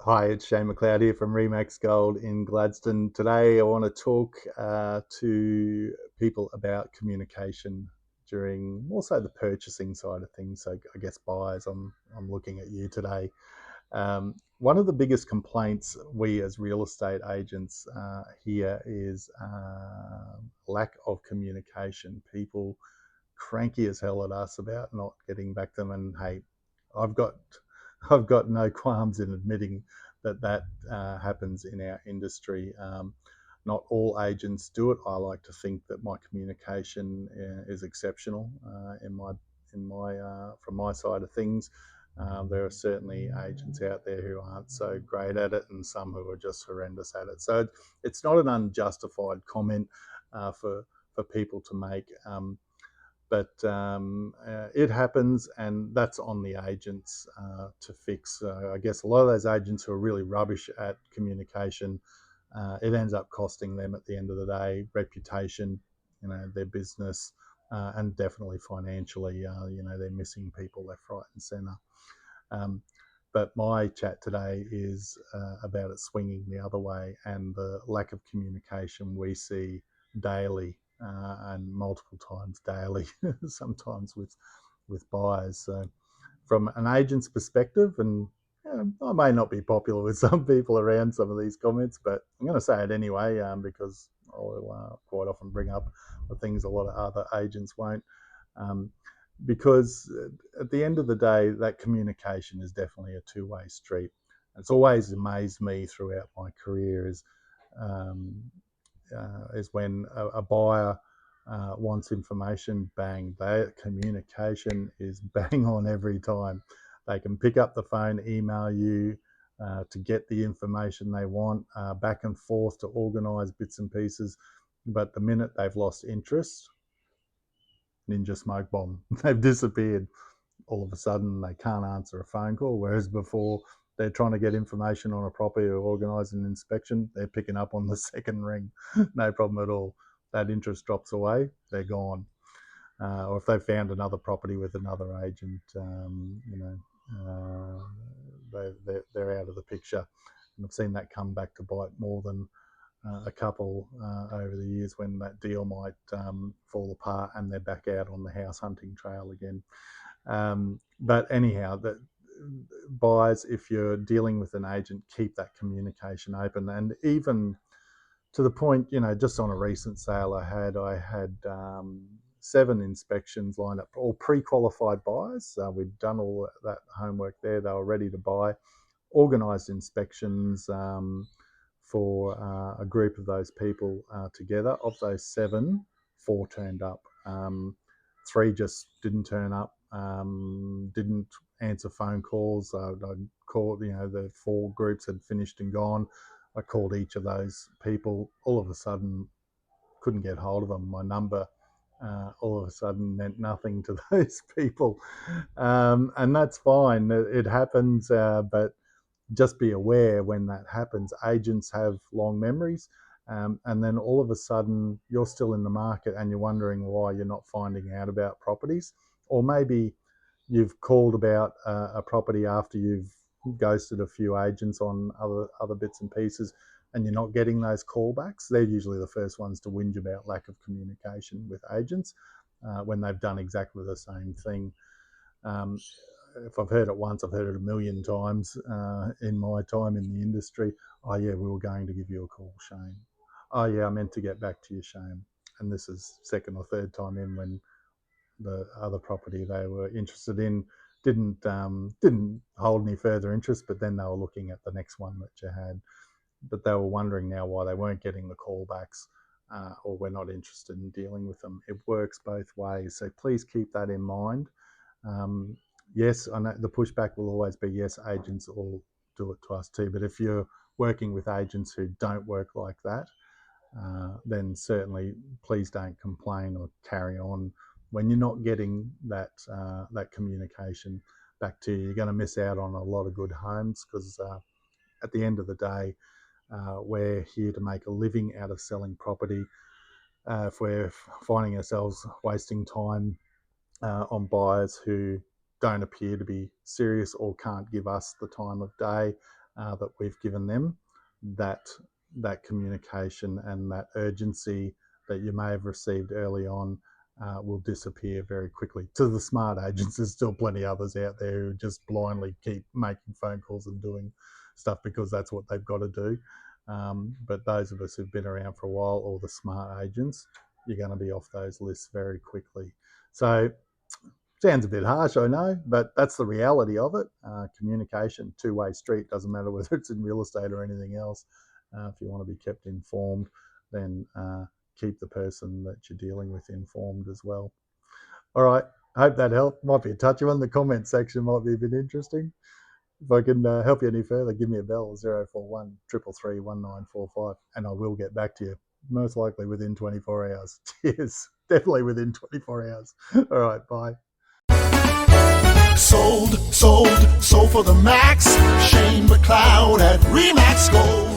Hi, it's Shane McLeod here from Remax Gold in Gladstone. Today, I want to talk to people about communication during also the purchasing side of things. So, I guess buyers, I'm looking at you today. One of the biggest complaints we as real estate agents here is lack of communication. People cranky as hell at us about not getting back to them. And hey, I've got I've got no qualms in admitting that happens in our industry. Not all agents do it. I like to think that my communication is exceptional in my from my side of things. There are certainly agents out there who aren't so great at it, and some who are just horrendous at it. So it's not an unjustified comment for people to make. But it happens, and that's on the agents to fix. I guess a lot of those agents who are really rubbish at communication, it ends up costing them at the end of the day reputation, their business, and definitely financially. They're missing people left, right, and centre. Um, but my chat today is about it swinging the other way and the lack of communication we see daily and multiple times daily, sometimes with buyers. So, from an agent's perspective, and I may not be popular with some people around some of these comments, but I'm going to say it anyway because I'll quite often bring up the things a lot of other agents won't. Um, because at the end of the day, that communication is definitely a two-way street. It's always amazed me throughout my career um, is when a buyer wants information, bang, their communication is bang on every time. They can pick up the phone, email you to get the information they want, back and forth to organise bits and pieces. But the minute they've lost interest, ninja smoke bomb, they've disappeared. All of a sudden, they can't answer a phone call, whereas before they're trying to get information on a property or organise an inspection, they're picking up on the second ring, no problem at all. That interest drops away, they're gone. Or if they've found another property with another agent, they're out of the picture. And I've seen that come back to bite more than a couple over the years when that deal might fall apart and they're back out on the house hunting trail again. But anyhow, that buyers, if you're dealing with an agent, keep that communication open. And even to the point, just on a recent sale I had 7 inspections lined up, all pre-qualified buyers. We'd done all that homework there. They were ready to buy. Organised inspections for a group of those people together. Of those 7, 4 turned up. 3 just didn't turn up. Didn't answer phone calls. I called, the 4 groups had finished and gone. I called each of those people. All of a sudden, couldn't get hold of them. My number all of a sudden meant nothing to those people. And that's fine. It happens, but just be aware when that happens. Agents have long memories, and then all of a sudden you're still in the market and you're wondering why you're not finding out about properties, or maybe you've called about a property after you've ghosted a few agents on other bits and pieces, and you're not getting those callbacks. They're usually the first ones to whinge about lack of communication with agents when they've done exactly the same thing. Um, if I've heard it once, I've heard it a million times in my time in the industry. Oh yeah, we were going to give you a call, Shane. Oh yeah, I meant to get back to you, Shane. And this is second or third time in when the other property they were interested in didn't hold any further interest, but then they were looking at the next one that you had. But they were wondering now why they weren't getting the callbacks or we're not interested in dealing with them. It works both ways, so please keep that in mind. Um, yes, I know the pushback will always be yes, agents all do it to us too. But if you're working with agents who don't work like that, then certainly please don't complain or carry on when you're not getting that communication back to you. You're going to miss out on a lot of good homes because at the end of the day, we're here to make a living out of selling property. If we're finding ourselves wasting time on buyers who don't appear to be serious or can't give us the time of day, that we've given them, that communication and that urgency that you may have received early on will disappear very quickly. To the smart agents, there's still plenty others out there who just blindly keep making phone calls and doing stuff because that's what they've got to do. But those of us who've been around for a while, or the smart agents, you're going to be off those lists very quickly. So sounds a bit harsh, I know, but that's the reality of it. Communication, two-way street, doesn't matter whether it's in real estate or anything else. If you want to be kept informed, then keep the person that you're dealing with informed as well. All right, I hope that helped. Might be a touchy one. The comment section might be a bit interesting. If I can help you any further, give me a bell, 041 333 1945, and I will get back to you, most likely within 24 hours. Cheers. Definitely within 24 hours. All right, bye. Sold for the max. Shane McLeod at Remax Gold.